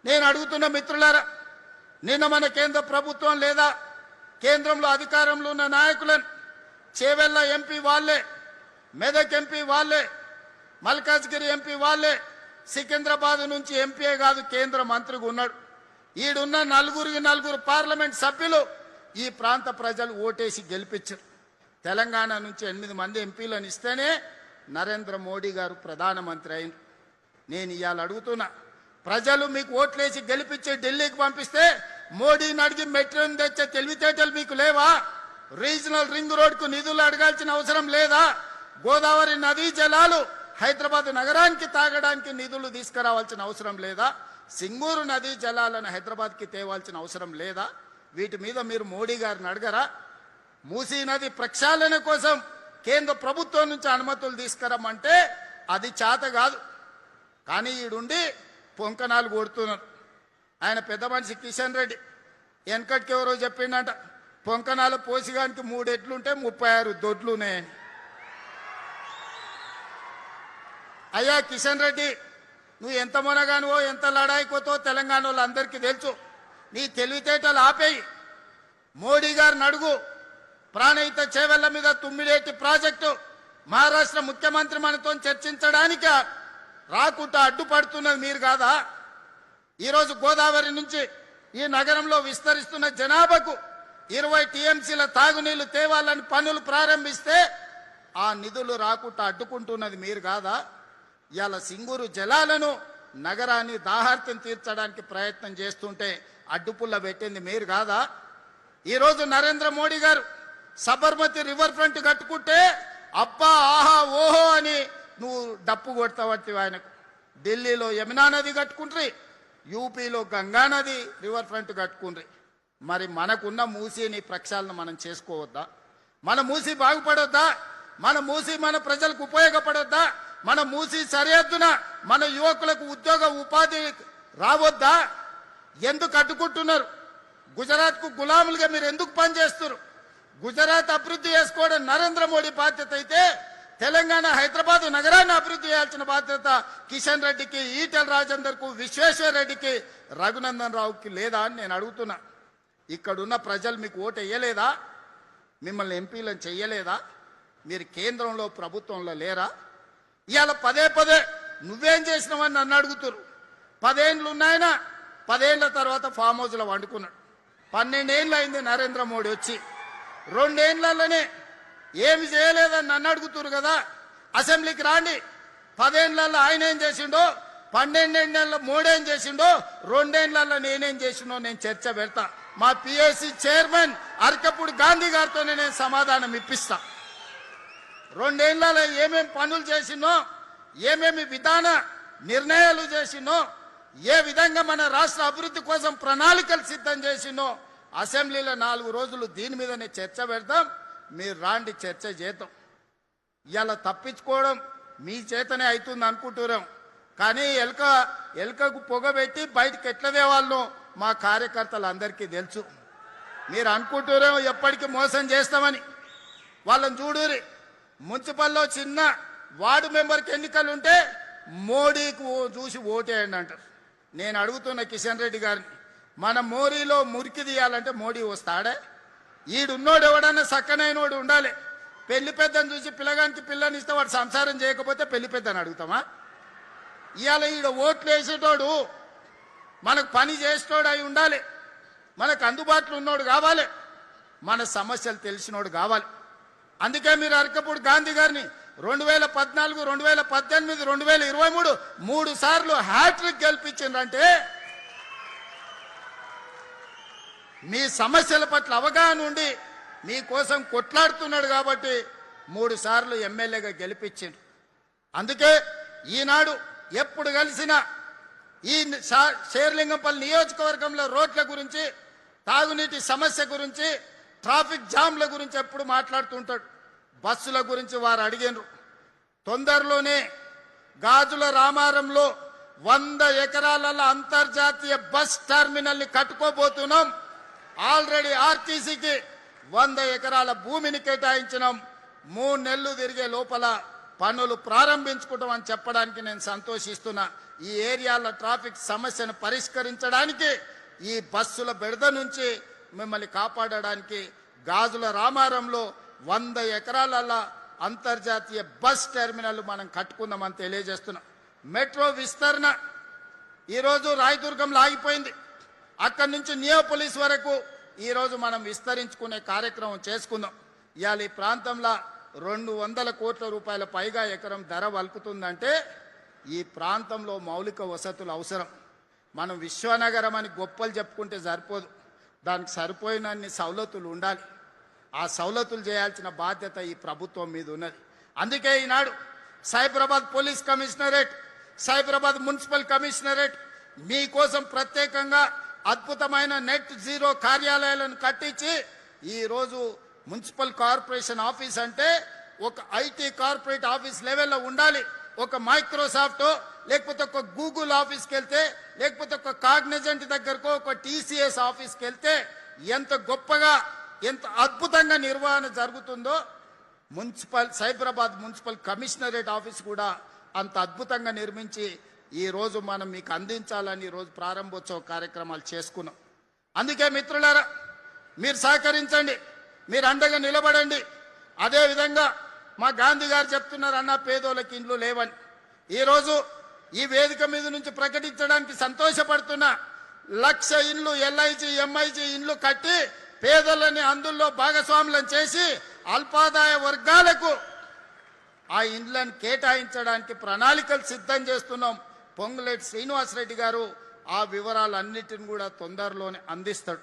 నేను అడుగుతున్న మిత్రులారా, నిన్న మన కేంద్ర ప్రభుత్వం లేదా కేంద్రంలో అధికారంలో ఉన్న నాయకులను చేవెళ్ళ ఎంపీ వాళ్ళే, మెదక్ ఎంపీ వాళ్ళే, మల్కాజ్గిరి ఎంపీ వాళ్ళే, సికింద్రాబాద్ నుంచి ఎంపీయే కాదు కేంద్ర మంత్రిగా ఉన్నాడు. ఈడున్న నలుగురు పార్లమెంట్ సభ్యులు ఈ ప్రాంత ప్రజలు ఓటేసి గెలిపించారు. తెలంగాణ నుంచి 8 మంది ఎంపీలను ఇస్తేనే నరేంద్ర మోడీ గారు ప్రధానమంత్రి అయింది. నేను ఇవాళ అడుగుతున్నా, ప్రజలు మీకు ఓట్లేసి గెలిపించి ఢిల్లీకి పంపిస్తే మోడీని అడిగి మెట్రోని తెచ్చే తెలివితేటలు మీకు లేవా? రీజనల్ రింగ్ రోడ్కు నిధులు అడగాల్సిన అవసరం లేదా? గోదావరి నదీ జలాలు హైదరాబాద్ నగరానికి తాగడానికి నిధులు తీసుకురావాల్సిన అవసరం లేదా? సింగూరు నదీ జలాలను హైదరాబాద్కి తేవాల్సిన అవసరం లేదా? వీటి మీద మీరు మోడీ గారిని అడగరా? మూసీ నది ప్రక్షాళన కోసం కేంద్ర ప్రభుత్వం నుంచి అనుమతులు తీసుకురమ్మంటే అది చేత కాదు. కానీ ఈడుండి పొంకనాలు కొడుతున్నారు. ఆయన పెద్ద మనిషి కిషన్ రెడ్డి వెనకటికి ఎవరో చెప్పిండట, పొంకనాలు పోసిగానికి 3 ఎడ్లుంటే 36 దొడ్లున్నాయని. అయ్యా కిషన్ రెడ్డి, నువ్వు ఎంత మొనగానువో ఎంత లడాయికోతో తెలంగాణ వాళ్ళందరికీ తెలుసు. నీ తెలివితేటలు ఆపేయి. మోడీ గారిని అడుగు, ప్రాణహిత చేవెళ్ల మీద తుమ్మిడేటి ప్రాజెక్టు మహారాష్ట్ర ముఖ్యమంత్రి మనతో చర్చించడానికి రాకుండా అడ్డుపడుతున్నది మీరు కాదా? ఈరోజు గోదావరి నుంచి ఈ నగరంలో విస్తరిస్తున్న జనాభాకు 20 టీఎంసీల తాగునీళ్లు తేవాలని పనులు ప్రారంభిస్తే ఆ నిధులు రాకుండా అడ్డుకుంటున్నది మీరు కాదా? ఇవాళ సింగూరు జలాలను నగరాన్ని దాహార్తం తీర్చడానికి ప్రయత్నం చేస్తుంటే అడ్డుపుల్ల పెట్టింది మీరు కాదా? ఈరోజు నరేంద్ర మోడీ గారు సబర్మతి రివర్ ఫ్రంట్ కట్టుకుంటే అబ్బా ఆహా ఓహో అని నువ్వు డప్పు కొడతావట్టి ఆయనకు. ఢిల్లీలో యమునా నది కట్టుకుంట్రీ, యూపీలో గంగా నది రివర్ ఫ్రంట్ కట్టుకుండ్రి. మరి మనకున్న మూసీని ప్రక్షాళన మనం చేసుకోవద్దా? మన మూసీ బాగుపడొద్దా? మన మూసీ మన ప్రజలకు ఉపయోగపడొద్దా? మన మూసీ సరిహద్దున మన యువకులకు ఉద్యోగ ఉపాధి రావద్దా? ఎందుకు అడ్డుకుంటున్నారు? గుజరాత్కు గులాములుగా మీరు ఎందుకు పనిచేస్తున్నారు? గుజరాత్ అభివృద్ధి చేసుకోవడం నరేంద్ర మోడీ బాధ్యత అయితే తెలంగాణ హైదరాబాద్ నగరాన్ని అభివృద్ధి చేయాల్సిన బాధ్యత కిషన్ రెడ్డికి, ఈటెల రాజేందర్కు, విశ్వేశ్వర రెడ్డికి, రఘునందన్ రావుకి లేదా అని నేను అడుగుతున్నా. ఇక్కడున్న ప్రజలు మీకు ఓటు వేయలేదా? మిమ్మల్ని ఎంపీలను చెయ్యలేదా? మీరు కేంద్రంలో ప్రభుత్వంలో లేరా? ఇవాళ పదే నువ్వేం చేసినావని నన్ను అడుగుతున్నారు. 10 ఏళ్ళు ఉన్నాయన, 10 ఏళ్ల తర్వాత ఫామ్ హౌస్లో వండుకున్నాడు. 12 ఏళ్ళు అయింది నరేంద్ర మోడీ వచ్చి. 2 ఏళ్లలోనే ఏమి చేయలేదని నన్ను అడుగుతున్నారు కదా. అసెంబ్లీకి రాండి, 10 ఏళ్లలో ఆయన ఏం చేసిండో, 12 ఏళ్లలో మోడీ ఏం చేసిండో, 2 ఏళ్లలో నేనేం చేసిండో నేను చర్చ పెడతా. మా పిఎస్సి చైర్మన్ అరకపూడి గాంధీ గారితోనే నేను సమాధానం ఇప్పిస్తా. 2 ఏళ్లలో ఏమేమి పనులు చేసినో, ఏమేమి విధాన నిర్ణయాలు చేసినో, ఏ విధంగా మన రాష్ట్ర అభివృద్ధి కోసం ప్రణాళికలు సిద్ధం చేసినో అసెంబ్లీలో 4 రోజులు దీని మీదనే చర్చ పెడతాం. మీరు రాండి, చర్చ చేద్దాం. ఇలా తప్పించుకోవడం మీ చేతనే అవుతుంది అనుకుంటున్నాం. కానీ ఎలుకకు పొగబెట్టి బయటకు ఎట్లా తేవాళ్ళో మా కార్యకర్తలు అందరికీ తెలుసు. మీరు అనుకుంటున్నాం ఎప్పటికీ మోసం చేస్తామని. వాళ్ళని చూడురి, మున్సిపల్లో చిన్న వార్డు మెంబర్కి ఎన్నికలు ఉంటే మోడీకి చూసి ఓటేయండి అంటారు. నేను అడుగుతున్న కిషన్ రెడ్డి గారిని, మన మోరీలో మురికి తీయాలంటే మోడీ వస్తాడే? ఈడున్నోడు ఎవడన్నా సక్కనైనోడు ఉండాలి. పెళ్లి పెద్దను చూసి పిల్లగానికి పిల్లని ఇస్తే వాడు సంసారం చేయకపోతే పెళ్లి పెద్దని అడుగుతామా? ఇవాళ ఈడ ఓట్లు వేసేటోడు మనకు పని చేసేటోడు అయి ఉండాలి. మనకు అందుబాటులో ఉన్నోడు కావాలి. మన సమస్యలు తెలిసినోడు కావాలి. అందుకే మీరు అరకపూడి గాంధీ గారిని 2014, 2018, 2023 3 సార్లు హ్యాట్రిక్ గెలిపించిందంటే మీ సమస్యల పట్ల అవగాహన ఉండి మీకోసం కొట్లాడుతున్నాడు కాబట్టి 3 సార్లు ఎమ్మెల్యేగా గెలిపించిండు. అందుకే ఈనాడు ఎప్పుడు కలిసినా ఈ శేర్లింగంపల్లి నియోజకవర్గంలో రోడ్ల గురించి, తాగునీటి సమస్య గురించి, ట్రాఫిక్ జామ్ల గురించి ఎప్పుడు మాట్లాడుతుంటాడు. బస్సుల గురించి వారు అడిగినారు. తొందరలోనే గాజుల రామారంలో 100 ఎకరాలలో అంతర్జాతీయ బస్ టెర్మినల్ని కట్టుకోబోతున్నాం. ఆల్రెడీ ఆర్టీసీకి 100 ఎకరాల భూమిని కేటాయించినాం. 3 నెలలు తిరిగే లోపల పనులు ప్రారంభించుకుంటామని చెప్పడానికి నేను సంతోషిస్తున్నా. ఈ ఏరియాల ట్రాఫిక్ సమస్యను పరిష్కరించడానికి ఈ బస్సుల బెడద నుంచి మిమ్మల్ని కాపాడడానికి గాజుల రామారంలో 100 ఎకరాల అంతర్జాతీయ బస్ టెర్మినల్ మనం కట్టుకుందామని తెలియజేస్తున్నాం. మెట్రో విస్తరణ ఈరోజు రాయదుర్గంలో ఆగిపోయింది. అక్కడి నుంచి నియోపోలిస్ వరకు ఈరోజు మనం విస్తరించుకునే కార్యక్రమం చేసుకుందాం. ఇవాళ ఈ ప్రాంతంలో 200 కోట్ల రూపాయల పైగా ఎకరం ధర వలుకుతుందంటే ఈ ప్రాంతంలో మౌలిక వసతులు అవసరం. మనం విశ్వనగరం అని గొప్పలు చెప్పుకుంటే సరిపోదు, దానికి సరిపోయినన్ని సౌలతులు ఉండాలి. ఆ సౌలతులు చేయాల్సిన బాధ్యత ఈ ప్రభుత్వం మీద ఉన్నది. అందుకే ఈనాడు Cyberabad police commissionerate, Cyberabad municipal commissionerate మీకోసం ప్రత్యేకంగా అద్భుతమైన నెట్ జీరో కార్యాలయాలను కట్టించి ఈరోజు మున్సిపల్ కార్పొరేషన్ ఆఫీస్ అంటే ఒక ఐటీ కార్పొరేట్ ఆఫీస్ లెవెల్లో ఉండాలి. ఒక మైక్రోసాఫ్ట్ లేకపోతే ఒక గూగుల్ ఆఫీస్కి వెళ్తే, లేకపోతే ఒక కాగ్నిజెంట్ దగ్గరకు, ఒక టీసీఎస్ ఆఫీస్కి వెళ్తే ఎంత గొప్పగా ఎంత అద్భుతంగా నిర్వహణ జరుగుతుందో సైబరాబాద్ మున్సిపల్ కమిషనరేట్ ఆఫీస్ కూడా అంత అద్భుతంగా నిర్మించి ఈరోజు మనం మీకు అందించాలని ఈరోజు ప్రారంభోత్సవ కార్యక్రమాలు చేసుకున్నాం. అందుకే మిత్రులారా, మీరు సహకరించండి, మీరు అండగా నిలబడండి. అదేవిధంగా మా గాంధీ గారు చెప్తున్నారు, అన్న పేదోళ్ళకి ఇండ్లు లేవని. ఈరోజు ఈ వేదిక మీద నుంచి ప్రకటించడానికి సంతోషపడుతున్నా. 1,00,000 ఇండ్లు ఎల్ఐజీ ఎంఐజీ ఇండ్లు కట్టి పేదలని అందులో భాగస్వాములను చేసి అల్పాదాయ వర్గాలకు ఆ ఇండ్లను కేటాయించడానికి ప్రణాళికలు సిద్ధం చేస్తున్నాం. పొంగులేటి శ్రీనివాసరెడ్డి గారు ఆ వివరాలన్నిటిని కూడా తొందరలోనే అందిస్తాడు.